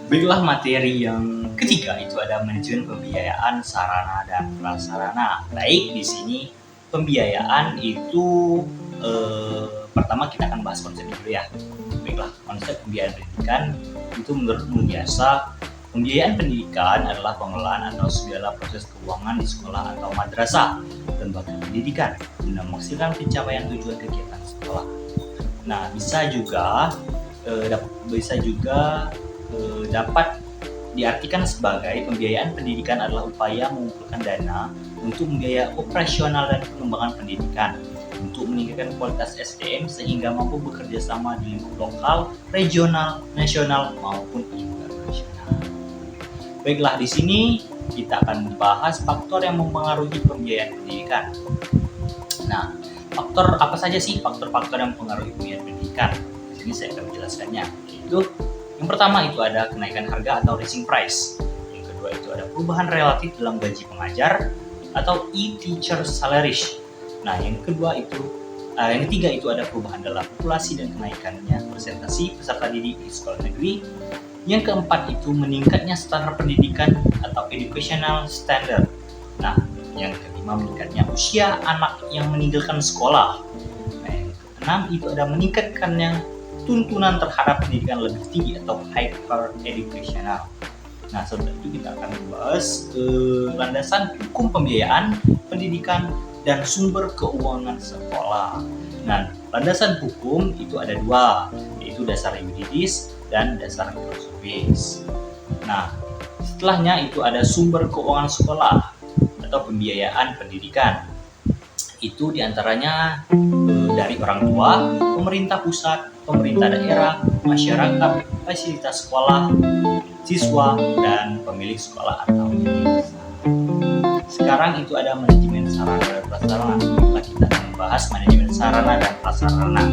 Baiklah, materi yang ketiga itu ada manajemen pembiayaan sarana dan prasarana. Baik, di sini pembiayaan itu pertama kita akan bahas konsep dulu ya. Baiklah, konsep pembiayaan pendidikan itu menurut biasa, pembiayaan pendidikan adalah pengelolaan atau segala proses keuangan di sekolah atau madrasah lembaga pendidikan guna memaksimalkan pencapaian tujuan kegiatan sekolah. Nah, bisa juga dapat diartikan sebagai pembiayaan pendidikan adalah upaya mengumpulkan dana untuk membiayai operasional dan pengembangan pendidikan untuk meningkatkan kualitas SDM sehingga mampu bekerja sama di lingkup lokal, regional, nasional maupun internasional. Baiklah, di sini kita akan membahas faktor yang mempengaruhi pembiayaan pendidikan. Nah, faktor apa saja sih faktor-faktor yang mempengaruhi pembiayaan pendidikan? Di sini saya akan menjelaskannya, yaitu yang pertama itu ada kenaikan harga atau rising price. Yang kedua itu ada perubahan relatif dalam gaji pengajar atau e-teacher salaries. Nah, yang ketiga itu ada perubahan dalam populasi dan kenaikannya presentasi peserta didik di sekolah negeri. Yang keempat itu meningkatnya standar pendidikan atau educational standard. Nah, yang kelima meningkatnya usia anak yang meninggalkan sekolah. Nah, yang keenam itu ada meningkatkannya tuntunan terhadap pendidikan lebih tinggi atau hyper educational. Nah, setelah itu kita akan membahas landasan hukum pembiayaan pendidikan dan sumber keuangan sekolah. Nah, landasan hukum itu ada dua, yaitu dasar yuridis dan dasar filosofis. Nah, setelahnya itu ada sumber keuangan sekolah atau pembiayaan pendidikan. Itu diantaranya dari orang tua, pemerintah pusat, pemerintah daerah, masyarakat, fasilitas sekolah, siswa, dan pemilik sekolah atau yayasan. Sekarang itu ada manajemen sarana dan prasarana. Kita akan membahas manajemen sarana dan prasarana.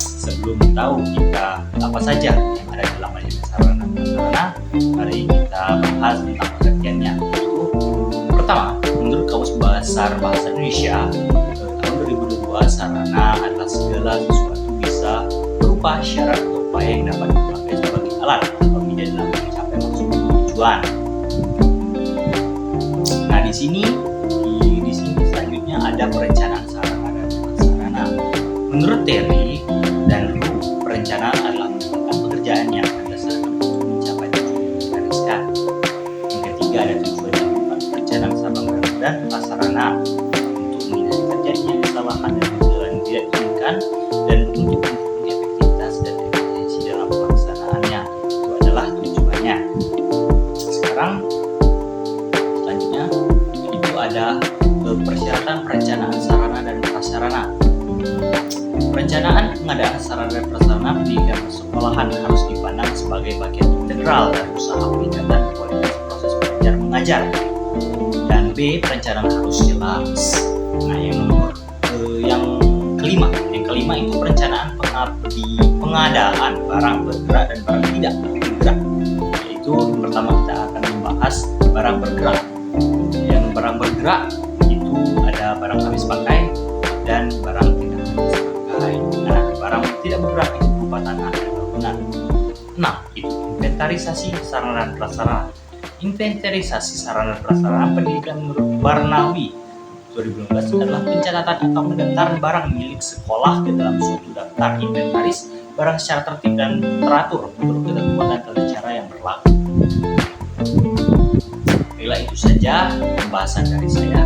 Sebelum tahu kita apa saja yang ada dalam manajemen sarana dan prasarana, mari kita bahas tentang pengertiannya. Pertama, menurut Kamus Besar Bahasa Indonesia tahun 2022, sarana adalah segala sesuatu bisa berupa syarat atau upaya yang dapat dipakai sebagai alat atau media dalam mencapai maksud tujuan. Nah, di sini selanjutnya ada perencanaan sarana dan prasarana. Menurut Terry dan Ru, perencanaan adalah melakukan pekerjaan yang berdasarkan untuk mencapai tujuan yang digariskan. Yang ketiga ada tujuan yang berupa perencanaan sarana dan prasarana untuk menghindari terjadinya kesalahan dan hal yang tidak diinginkan dan untuk efektivitas dan efisiensi dalam pelaksanaannya. Itu adalah tujuannya. Sekarang selanjutnya itu ada persyaratan perencanaan sarana dan prasarana. Perencanaan pengadaan sarana dan prasarana pendidikan persekolahan harus dipandang sebagai bagian integral dari usaha peningkatan kualitas proses belajar mengajar. Dan B, perencanaan harus jelas. Nah, yang kelima itu perencanaan pengadaan barang bergerak dan barang tidak bergerak. Yaitu pertama kita akan membahas barang bergerak. Yang barang bergerak itu ada barang habis pakai dan barang tidak habis pakai. Nah, barang tidak bergerak itu berupa tanah dan bangunan. Nah, itu inventarisasi sarana dan prasarana. Inventarisasi sarana dan prasarana pendidikan menurut Barnawi 2015 adalah pencatatan atau pendaftaran barang milik sekolah ke dalam suatu daftar inventaris barang secara tertib dan teratur menurut ketentuan dan tata cara yang berlaku. Baiklah, itu saja pembahasan dari saya.